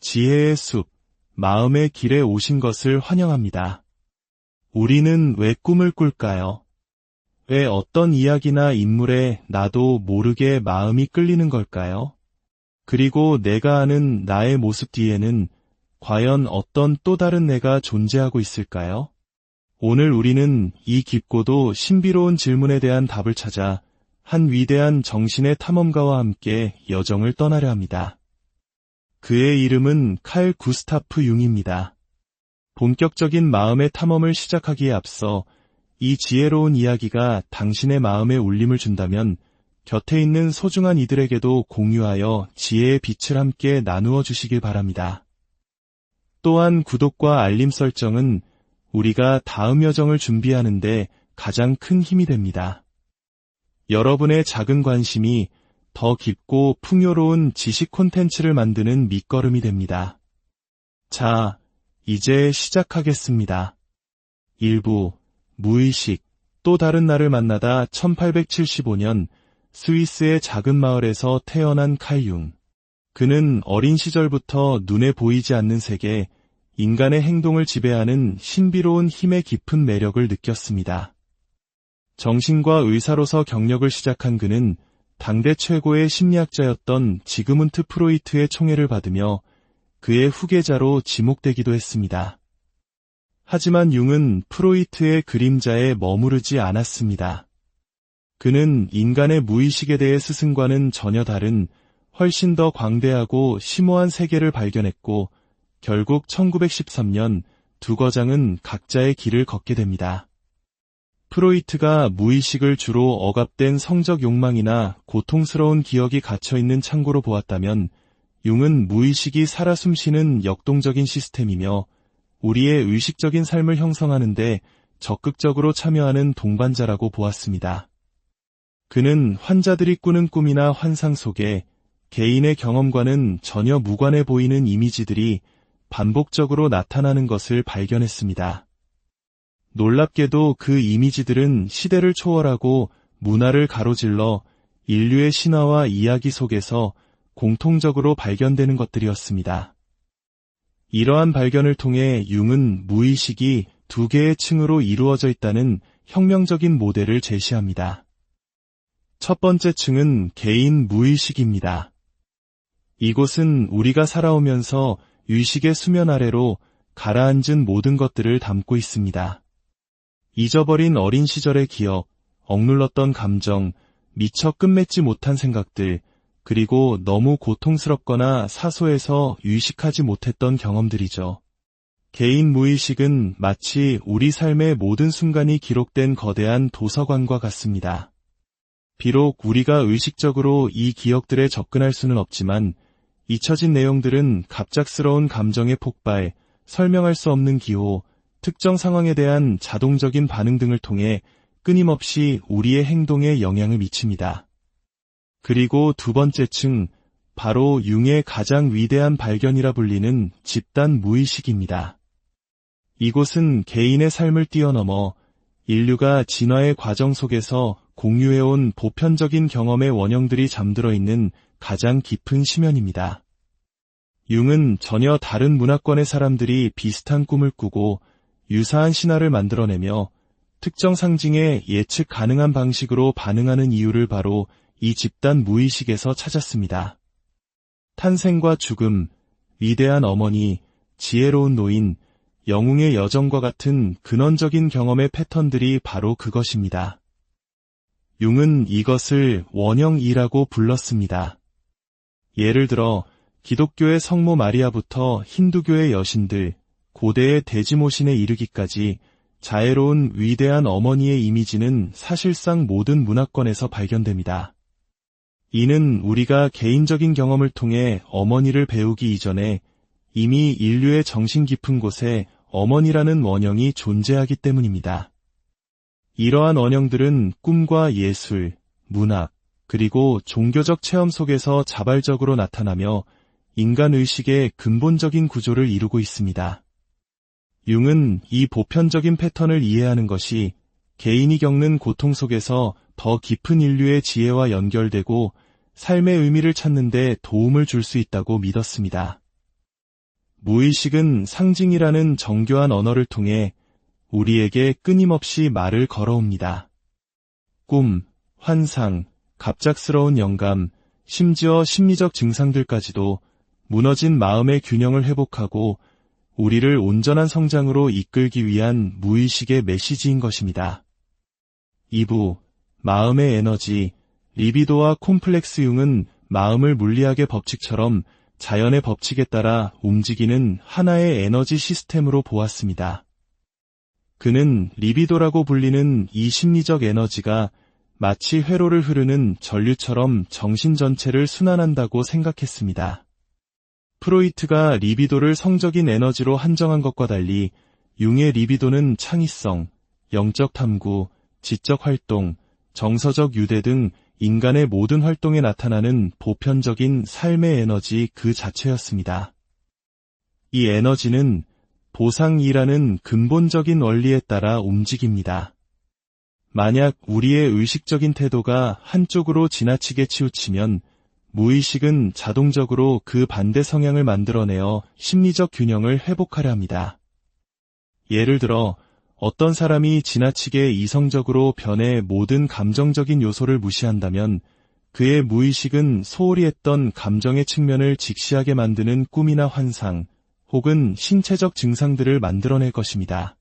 지혜의 숲, 마음의 길에 오신 것을 환영합니다. 우리는 왜 꿈을 꿀까요? 왜 어떤 이야기나 인물에 나도 모르게 마음이 끌리는 걸까요? 그리고 내가 아는 나의 모습 뒤에는 과연 어떤 또 다른 내가 존재하고 있을까요? 오늘 우리는 이 깊고도 신비로운 질문에 대한 답을 찾아 한 위대한 정신의 탐험가와 함께 여정을 떠나려 합니다. 그의 이름은 칼 구스타프 융입니다. 본격적인 마음의 탐험을 시작하기에 앞서 이 지혜로운 이야기가 당신의 마음에 울림을 준다면 곁에 있는 소중한 이들에게도 공유하여 지혜의 빛을 함께 나누어 주시길 바랍니다. 또한 구독과 알림 설정은 우리가 다음 여정을 준비하는데 가장 큰 힘이 됩니다. 여러분의 작은 관심이 더 깊고 풍요로운 지식 콘텐츠를 만드는 밑거름이 됩니다. 자, 이제 시작하겠습니다. 1부 무의식, 또 다른 나를 만나다. 1875년 스위스의 작은 마을에서 태어난 칼 융. 그는 어린 시절부터 눈에 보이지 않는 세계, 인간의 행동을 지배하는 신비로운 힘의 깊은 매력을 느꼈습니다. 정신과 의사로서 경력을 시작한 그는 당대 최고의 심리학자였던 지그문트 프로이트의 총애를 받으며 그의 후계자로 지목되기도 했습니다. 하지만 융은 프로이트의 그림자에 머무르지 않았습니다. 그는 인간의 무의식에 대해 스승과는 전혀 다른 훨씬 더 광대하고 심오한 세계를 발견했고 결국 1913년 두 거장은 각자의 길을 걷게 됩니다. 프로이트가 무의식을 주로 억압된 성적 욕망이나 고통스러운 기억이 갇혀있는 창고로 보았다면 융은 무의식이 살아 숨쉬는 역동적인 시스템이며 우리의 의식적인 삶을 형성하는 데 적극적으로 참여하는 동반자라고 보았습니다. 그는 환자들이 꾸는 꿈이나 환상 속에 개인의 경험과는 전혀 무관해 보이는 이미지들이 반복적으로 나타나는 것을 발견했습니다. 놀랍게도 그 이미지들은 시대를 초월하고 문화를 가로질러 인류의 신화와 이야기 속에서 공통적으로 발견되는 것들이었습니다. 이러한 발견을 통해 융은 무의식이 두 개의 층으로 이루어져 있다는 혁명적인 모델을 제시합니다. 첫 번째 층은 개인 무의식입니다. 이곳은 우리가 살아오면서 의식의 수면 아래로 가라앉은 모든 것들을 담고 있습니다. 잊어버린 어린 시절의 기억, 억눌렀던 감정, 미처 끝맺지 못한 생각들, 그리고 너무 고통스럽거나 사소해서 의식하지 못했던 경험들이죠. 개인 무의식은 마치 우리 삶의 모든 순간이 기록된 거대한 도서관과 같습니다. 비록 우리가 의식적으로 이 기억들에 접근할 수는 없지만 잊혀진 내용들은 갑작스러운 감정의 폭발, 설명할 수 없는 기호, 특정 상황에 대한 자동적인 반응 등을 통해 끊임없이 우리의 행동에 영향을 미칩니다. 그리고 두 번째 층, 바로 융의 가장 위대한 발견이라 불리는 집단 무의식입니다. 이곳은 개인의 삶을 뛰어넘어 인류가 진화의 과정 속에서 공유해온 보편적인 경험의 원형들이 잠들어 있는 가장 깊은 심연입니다. 융은 전혀 다른 문화권의 사람들이 비슷한 꿈을 꾸고 유사한 신화를 만들어내며 특정 상징에 예측 가능한 방식으로 반응하는 이유를 바로 이 집단 무의식에서 찾았습니다. 탄생과 죽음, 위대한 어머니, 지혜로운 노인, 영웅의 여정과 같은 근원적인 경험의 패턴들이 바로 그것입니다. 융은 이것을 원형 2라고 불렀습니다. 예를 들어 기독교의 성모 마리아부터 힌두교의 여신들, 고대의 대지모신에 이르기까지 자애로운 위대한 어머니의 이미지는 사실상 모든 문화권에서 발견됩니다. 이는 우리가 개인적인 경험을 통해 어머니를 배우기 이전에 이미 인류의 정신 깊은 곳에 어머니라는 원형이 존재하기 때문입니다. 이러한 원형들은 꿈과 예술, 문학, 그리고 종교적 체험 속에서 자발적으로 나타나며 인간 의식의 근본적인 구조를 이루고 있습니다. 융은 이 보편적인 패턴을 이해하는 것이 개인이 겪는 고통 속에서 더 깊은 인류의 지혜와 연결되고 삶의 의미를 찾는 데 도움을 줄 수 있다고 믿었습니다. 무의식은 상징이라는 정교한 언어를 통해 우리에게 끊임없이 말을 걸어옵니다. 꿈, 환상, 갑작스러운 영감, 심지어 심리적 증상들까지도 무너진 마음의 균형을 회복하고 우리를 온전한 성장으로 이끌기 위한 무의식의 메시지인 것입니다. 2부, 마음의 에너지, 리비도와 콤플렉스. 융은 마음을 물리학의 법칙처럼 자연의 법칙에 따라 움직이는 하나의 에너지 시스템으로 보았습니다. 그는 리비도라고 불리는 이 심리적 에너지가 마치 회로를 흐르는 전류처럼 정신 전체를 순환한다고 생각했습니다. 프로이트가 리비도를 성적인 에너지로 한정한 것과 달리 융의 리비도는 창의성, 영적 탐구, 지적 활동, 정서적 유대 등 인간의 모든 활동에 나타나는 보편적인 삶의 에너지 그 자체였습니다. 이 에너지는 보상이라는 근본적인 원리에 따라 움직입니다. 만약 우리의 의식적인 태도가 한쪽으로 지나치게 치우치면 무의식은 자동적으로 그 반대 성향을 만들어내어 심리적 균형을 회복하려 합니다. 예를 들어 어떤 사람이 지나치게 이성적으로 변해 모든 감정적인 요소를 무시한다면 그의 무의식은 소홀히 했던 감정의 측면을 직시하게 만드는 꿈이나 환상 혹은 신체적 증상들을 만들어낼 것입니다.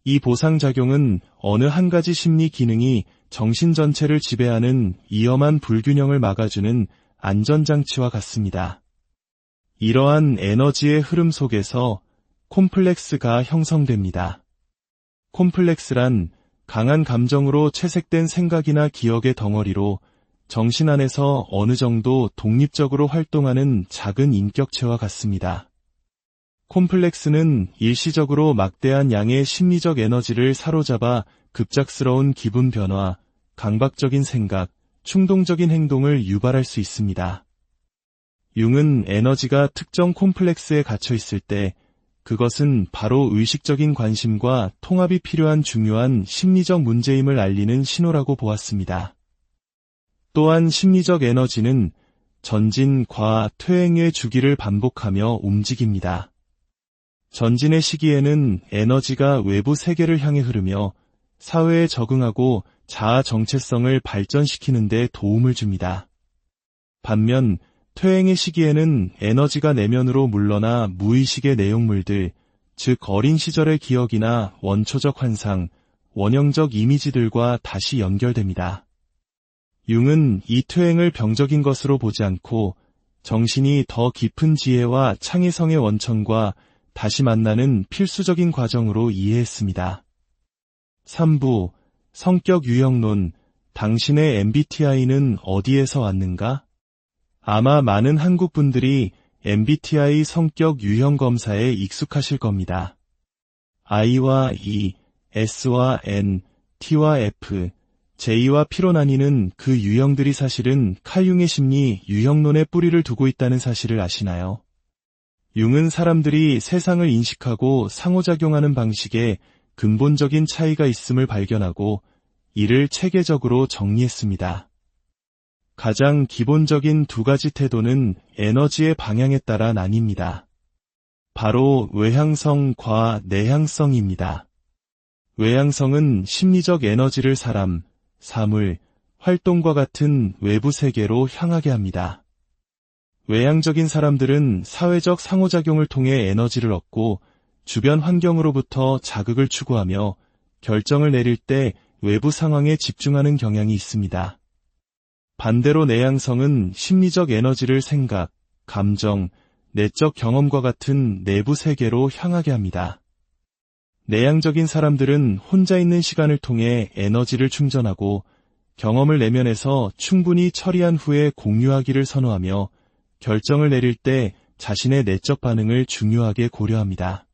이 보상작용은 어느 한 가지 심리 기능이 정신 전체를 지배하는 위험한 불균형을 막아주는 안전장치와 같습니다. 이러한 에너지의 흐름 속에서 콤플렉스가 형성됩니다. 콤플렉스란 강한 감정으로 채색된 생각이나 기억의 덩어리로 정신 안에서 어느 정도 독립적으로 활동하는 작은 인격체와 같습니다. 콤플렉스는 일시적으로 막대한 양의 심리적 에너지를 사로잡아 급작스러운 기분 변화, 강박적인 생각, 충동적인 행동을 유발할 수 있습니다. 융은 에너지가 특정 콤플렉스에 갇혀 있을 때 그것은 바로 의식적인 관심과 통합이 필요한 중요한 심리적 문제임을 알리는 신호라고 보았습니다. 또한 심리적 에너지는 전진, 과, 퇴행의 주기를 반복하며 움직입니다. 전진의 시기에는 에너지가 외부 세계를 향해 흐르며 사회에 적응하고 자아 정체성을 발전시키는 데 도움을 줍니다. 반면 퇴행의 시기에는 에너지가 내면으로 물러나 무의식의 내용물들, 즉 어린 시절의 기억이나 원초적 환상, 원형적 이미지들과 다시 연결됩니다. 융은 이 퇴행을 병적인 것으로 보지 않고 정신이 더 깊은 지혜와 창의성의 원천과 다시 만나는 필수적인 과정으로 이해했습니다. 3부, 성격 유형론, 당신의 MBTI는 어디에서 왔는가? 아마 많은 한국 분들이 MBTI 성격 유형 검사에 익숙하실 겁니다. I와 E, S와 N, T와 F, J와 P로 나뉘는 그 유형들이 사실은 칼 융의 심리 유형론에 뿌리를 두고 있다는 사실을 아시나요? 융은 사람들이 세상을 인식하고 상호작용하는 방식에 근본적인 차이가 있음을 발견하고 이를 체계적으로 정리했습니다. 가장 기본적인 두 가지 태도는 에너지의 방향에 따라 나뉩니다. 바로 외향성과 내향성입니다. 외향성은 심리적 에너지를 사람, 사물, 활동과 같은 외부 세계로 향하게 합니다. 외향적인 사람들은 사회적 상호작용을 통해 에너지를 얻고 주변 환경으로부터 자극을 추구하며 결정을 내릴 때 외부 상황에 집중하는 경향이 있습니다. 반대로 내향성은 심리적 에너지를 생각, 감정, 내적 경험과 같은 내부 세계로 향하게 합니다. 내향적인 사람들은 혼자 있는 시간을 통해 에너지를 충전하고 경험을 내면에서 충분히 처리한 후에 공유하기를 선호하며 결정을 내릴 때 자신의 내적 반응을 중요하게 고려합니다.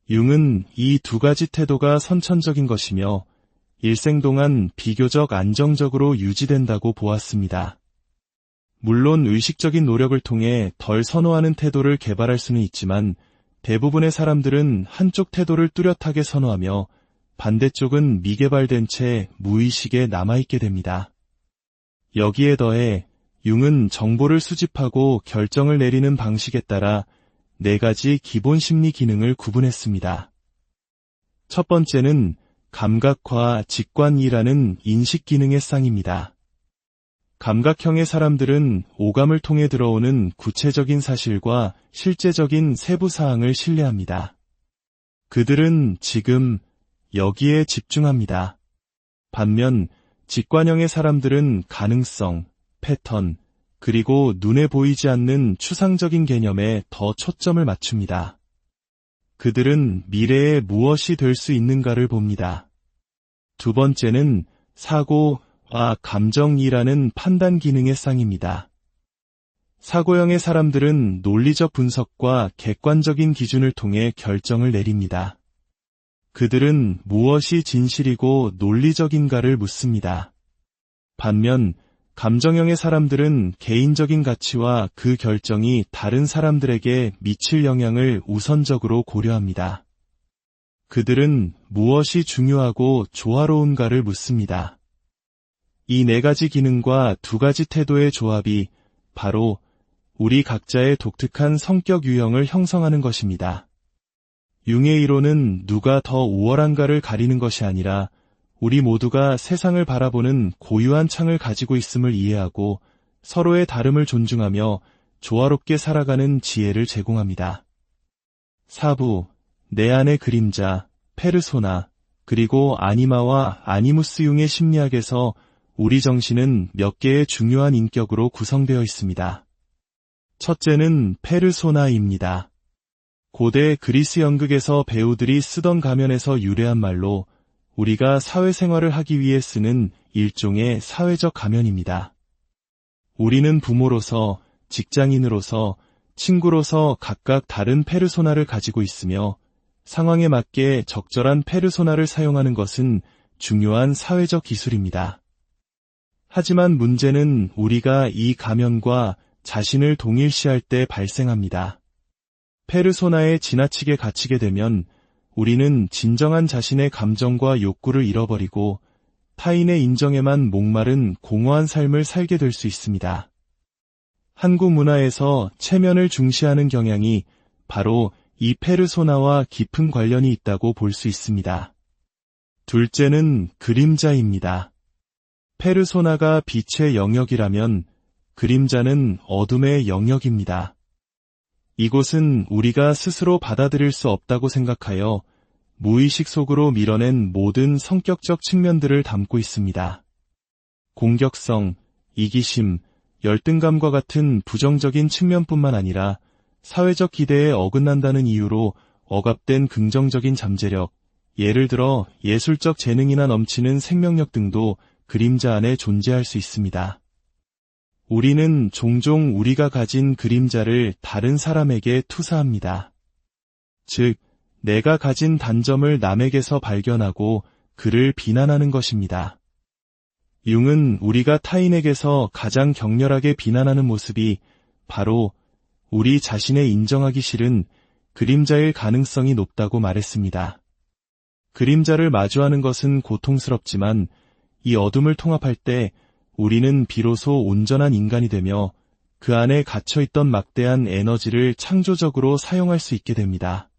융은 이 두 가지 태도가 선천적인 것이며 일생 동안 비교적 안정적으로 유지된다고 보았습니다. 물론 의식적인 노력을 통해 덜 선호하는 태도를 개발할 수는 있지만 대부분의 사람들은 한쪽 태도를 뚜렷하게 선호하며 반대쪽은 미개발된 채 무의식에 남아있게 됩니다. 여기에 더해 융은 정보를 수집하고 결정을 내리는 방식에 따라 네 가지 기본 심리 기능을 구분했습니다. 첫 번째는 감각과 직관이라는 인식 기능의 쌍입니다. 감각형의 사람들은 오감을 통해 들어오는 구체적인 사실과 실제적인 세부 사항을 신뢰합니다. 그들은 지금 여기에 집중합니다. 반면 직관형의 사람들은 가능성, 패턴, 그리고 눈에 보이지 않는 추상적인 개념에 더 초점을 맞춥니다. 그들은 미래에 무엇이 될 수 있는가를 봅니다. 두 번째는 사고와 감정이라는 판단 기능의 쌍입니다. 사고형의 사람들은 논리적 분석과 객관적인 기준을 통해 결정을 내립니다. 그들은 무엇이 진실이고 논리적인가를 묻습니다. 반면 감정형의 사람들은 개인적인 가치와 그 결정이 다른 사람들에게 미칠 영향을 우선적으로 고려합니다. 그들은 무엇이 중요하고 조화로운가를 묻습니다. 이 네 가지 기능과 두 가지 태도의 조합이 바로 우리 각자의 독특한 성격 유형을 형성하는 것입니다. 융의 이론은 누가 더 우월한가를 가리는 것이 아니라 우리 모두가 세상을 바라보는 고유한 창을 가지고 있음을 이해하고 서로의 다름을 존중하며 조화롭게 살아가는 지혜를 제공합니다. 4부, 내 안의 그림자, 페르소나, 그리고 아니마와 아니무스 융의 심리학에서 우리 정신은 몇 개의 중요한 인격으로 구성되어 있습니다. 첫째는 페르소나입니다. 고대 그리스 연극에서 배우들이 쓰던 가면에서 유래한 말로 우리가 사회생활을 하기 위해 쓰는 일종의 사회적 가면입니다. 우리는 부모로서, 직장인으로서, 친구로서 각각 다른 페르소나를 가지고 있으며 상황에 맞게 적절한 페르소나를 사용하는 것은 중요한 사회적 기술입니다. 하지만 문제는 우리가 이 가면과 자신을 동일시할 때 발생합니다. 페르소나에 지나치게 갇히게 되면 우리는 진정한 자신의 감정과 욕구를 잃어버리고 타인의 인정에만 목마른 공허한 삶을 살게 될 수 있습니다. 한국 문화에서 체면을 중시하는 경향이 바로 이 페르소나와 깊은 관련이 있다고 볼 수 있습니다. 둘째는 그림자입니다. 페르소나가 빛의 영역이라면 그림자는 어둠의 영역입니다. 이곳은 우리가 스스로 받아들일 수 없다고 생각하여 무의식 속으로 밀어낸 모든 성격적 측면들을 담고 있습니다. 공격성, 이기심, 열등감과 같은 부정적인 측면뿐만 아니라 사회적 기대에 어긋난다는 이유로 억압된 긍정적인 잠재력, 예를 들어 예술적 재능이나 넘치는 생명력 등도 그림자 안에 존재할 수 있습니다. 우리는 종종 우리가 가진 그림자를 다른 사람에게 투사합니다. 즉, 내가 가진 단점을 남에게서 발견하고 그를 비난하는 것입니다. 융은 우리가 타인에게서 가장 격렬하게 비난하는 모습이 바로 우리 자신의 인정하기 싫은 그림자일 가능성이 높다고 말했습니다. 그림자를 마주하는 것은 고통스럽지만 이 어둠을 통합할 때 우리는 비로소 온전한 인간이 되며 그 안에 갇혀있던 막대한 에너지를 창조적으로 사용할 수 있게 됩니다.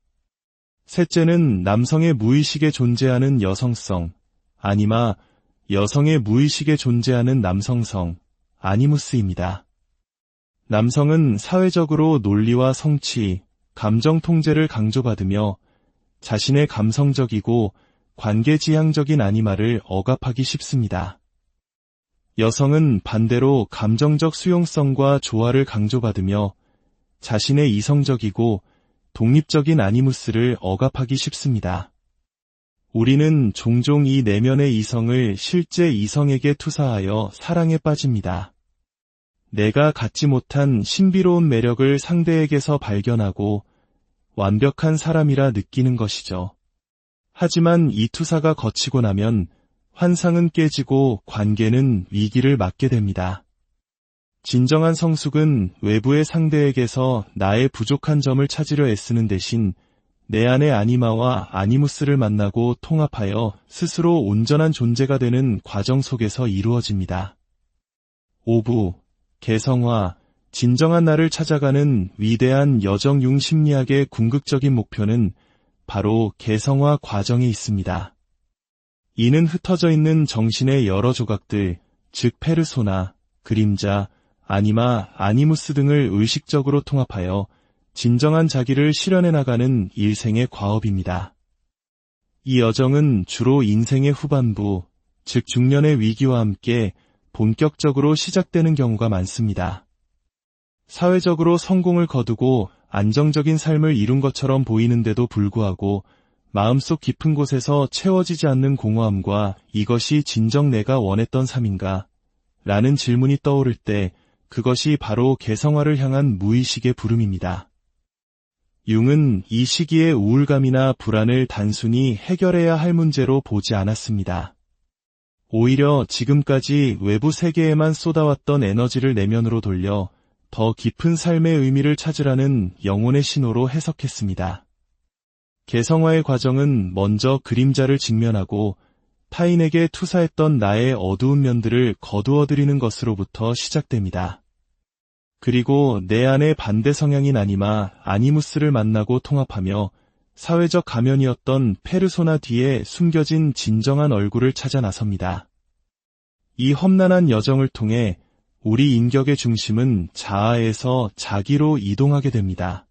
셋째는 남성의 무의식에 존재하는 여성성, 아니마, 여성의 무의식에 존재하는 남성성, 아니무스입니다. 남성은 사회적으로 논리와 성취, 감정 통제를 강조받으며 자신의 감성적이고 관계지향적인 아니마를 억압하기 쉽습니다. 여성은 반대로 감정적 수용성과 조화를 강조받으며 자신의 이성적이고 독립적인 아니무스를 억압하기 쉽습니다. 우리는 종종 이 내면의 이성을 실제 이성에게 투사하여 사랑에 빠집니다. 내가 갖지 못한 신비로운 매력을 상대에게서 발견하고 완벽한 사람이라 느끼는 것이죠. 하지만 이 투사가 거치고 나면 환상은 깨지고 관계는 위기를 맞게 됩니다. 진정한 성숙은 외부의 상대에게서 나의 부족한 점을 찾으려 애쓰는 대신 내 안의 아니마와 아니무스를 만나고 통합하여 스스로 온전한 존재가 되는 과정 속에서 이루어집니다. 5부, 개성화, 진정한 나를 찾아가는 위대한 여정 심리학의 궁극적인 목표는 바로 개성화 과정에 있습니다. 이는 흩어져 있는 정신의 여러 조각들, 즉 페르소나, 그림자, 아니마, 아니무스 등을 의식적으로 통합하여 진정한 자기를 실현해 나가는 일생의 과업입니다. 이 여정은 주로 인생의 후반부, 즉 중년의 위기와 함께 본격적으로 시작되는 경우가 많습니다. 사회적으로 성공을 거두고 안정적인 삶을 이룬 것처럼 보이는데도 불구하고 마음속 깊은 곳에서 채워지지 않는 공허함과 이것이 진정 내가 원했던 삶인가? 라는 질문이 떠오를 때 그것이 바로 개성화를 향한 무의식의 부름입니다. 융은 이 시기의 우울감이나 불안을 단순히 해결해야 할 문제로 보지 않았습니다. 오히려 지금까지 외부 세계에만 쏟아왔던 에너지를 내면으로 돌려 더 깊은 삶의 의미를 찾으라는 영혼의 신호로 해석했습니다. 개성화의 과정은 먼저 그림자를 직면하고 타인에게 투사했던 나의 어두운 면들을 거두어들이는 것으로부터 시작됩니다. 그리고 내 안의 반대 성향인 아니무스를 만나고 통합하며 사회적 가면이었던 페르소나 뒤에 숨겨진 진정한 얼굴을 찾아 나섭니다. 이 험난한 여정을 통해 우리 인격의 중심은 자아에서 자기로 이동하게 됩니다.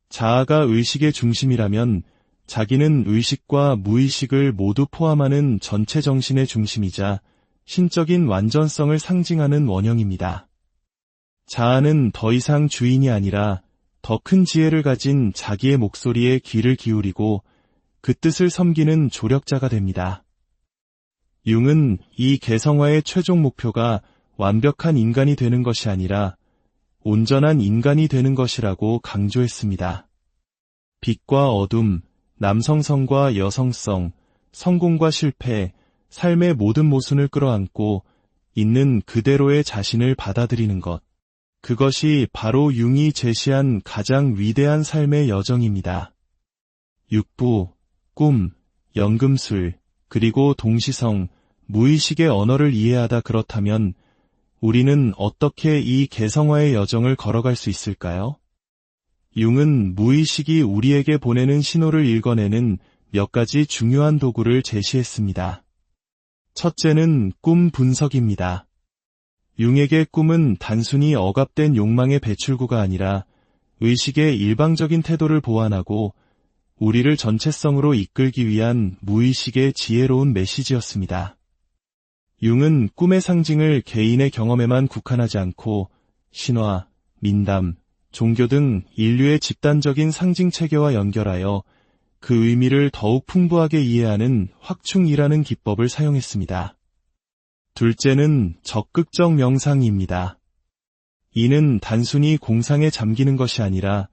자아가 의식의 중심이라면 자기는 의식과 무의식을 모두 포함하는 전체 정신의 중심이자 신적인 완전성을 상징하는 원형입니다. 자아는 더 이상 주인이 아니라 더 큰 지혜를 가진 자기의 목소리에 귀를 기울이고 그 뜻을 섬기는 조력자가 됩니다. 융은 이 개성화의 최종 목표가 완벽한 인간이 되는 것이 아니라 온전한 인간이 되는 것이라고 강조했습니다. 빛과 어둠, 남성성과 여성성, 성공과 실패, 삶의 모든 모순을 끌어안고 있는 그대로의 자신을 받아들이는 것. 그것이 바로 융이 제시한 가장 위대한 삶의 여정입니다. 육부, 꿈, 연금술, 그리고 동시성, 무의식의 언어를 이해하다 그렇다면 우리는 어떻게 이 개성화의 여정을 걸어갈 수 있을까요? 융은 무의식이 우리에게 보내는 신호를 읽어내는 몇 가지 중요한 도구를 제시했습니다. 첫째는 꿈 분석입니다. 융에게 꿈은 단순히 억압된 욕망의 배출구가 아니라 의식의 일방적인 태도를 보완하고 우리를 전체성으로 이끌기 위한 무의식의 지혜로운 메시지였습니다. 융은 꿈의 상징을 개인의 경험에만 국한하지 않고 신화, 민담, 종교 등 인류의 집단적인 상징 체계와 연결하여 그 의미를 더욱 풍부하게 이해하는 확충이라는 기법을 사용했습니다. 둘째는 적극적 명상입니다. 이는 단순히 공상에 잠기는 것이 아니라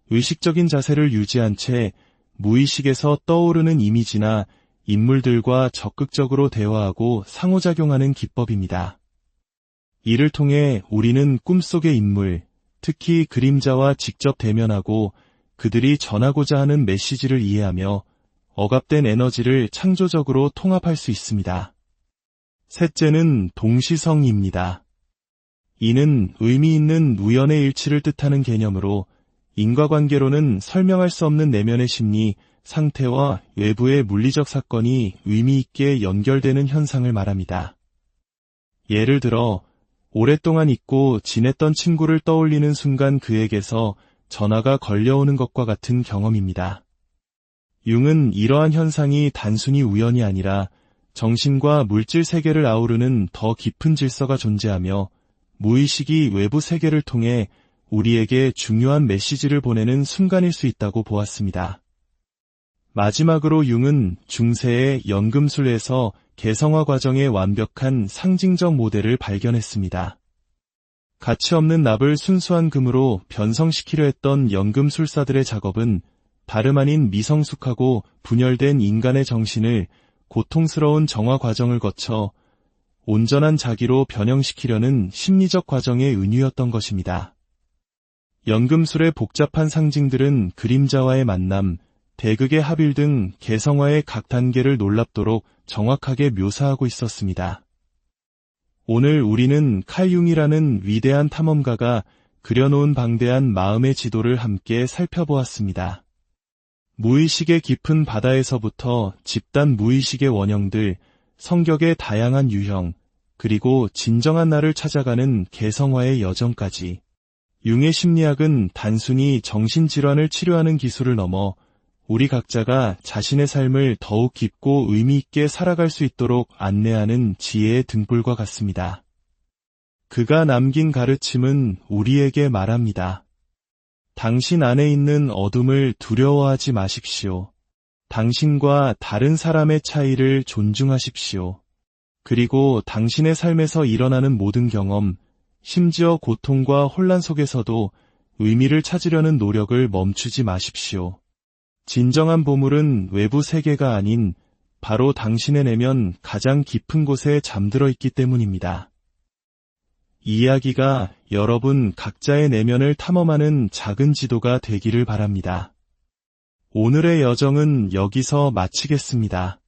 의식적인 자세를 유지한 채 무의식에서 떠오르는 이미지나 인물들과 적극적으로 대화하고 상호작용하는 기법입니다. 이를 통해 우리는 꿈속의 인물, 특히 그림자와 직접 대면하고 그들이 전하고자 하는 메시지를 이해하며 억압된 에너지를 창조적으로 통합할 수 있습니다. 셋째는 동시성입니다. 이는 의미 있는 우연의 일치를 뜻하는 개념으로 인과관계로는 설명할 수 없는 내면의 심리, 상태와 외부의 물리적 사건이 의미 있게 연결되는 현상을 말합니다. 예를 들어 오랫동안 잊고 지냈던 친구를 떠올리는 순간 그에게서 전화가 걸려오는 것과 같은 경험입니다. 융은 이러한 현상이 단순히 우연이 아니라 정신과 물질 세계를 아우르는 더 깊은 질서가 존재하며 무의식이 외부 세계를 통해 우리에게 중요한 메시지를 보내는 순간일 수 있다고 보았습니다. 마지막으로 융은 중세의 연금술에서 개성화 과정의 완벽한 상징적 모델을 발견했습니다. 가치 없는 납을 순수한 금으로 변성시키려 했던 연금술사들의 작업은 다름 아닌 미성숙하고 분열된 인간의 정신을 고통스러운 정화 과정을 거쳐 온전한 자기로 변형시키려는 심리적 과정의 은유였던 것입니다. 연금술의 복잡한 상징들은 그림자와의 만남, 대극의 합일 등 개성화의 각 단계를 놀랍도록 정확하게 묘사하고 있었습니다. 오늘 우리는 칼 융이라는 위대한 탐험가가 그려놓은 방대한 마음의 지도를 함께 살펴보았습니다. 무의식의 깊은 바다에서부터 집단 무의식의 원형들, 성격의 다양한 유형, 그리고 진정한 나를 찾아가는 개성화의 여정까지. 융의 심리학은 단순히 정신질환을 치료하는 기술을 넘어 우리 각자가 자신의 삶을 더욱 깊고 의미 있게 살아갈 수 있도록 안내하는 지혜의 등불과 같습니다. 그가 남긴 가르침은 우리에게 말합니다. 당신 안에 있는 어둠을 두려워하지 마십시오. 당신과 다른 사람의 차이를 존중하십시오. 그리고 당신의 삶에서 일어나는 모든 경험, 심지어 고통과 혼란 속에서도 의미를 찾으려는 노력을 멈추지 마십시오. 진정한 보물은 외부 세계가 아닌 바로 당신의 내면 가장 깊은 곳에 잠들어 있기 때문입니다. 이 이야기가 여러분 각자의 내면을 탐험하는 작은 지도가 되기를 바랍니다. 오늘의 여정은 여기서 마치겠습니다.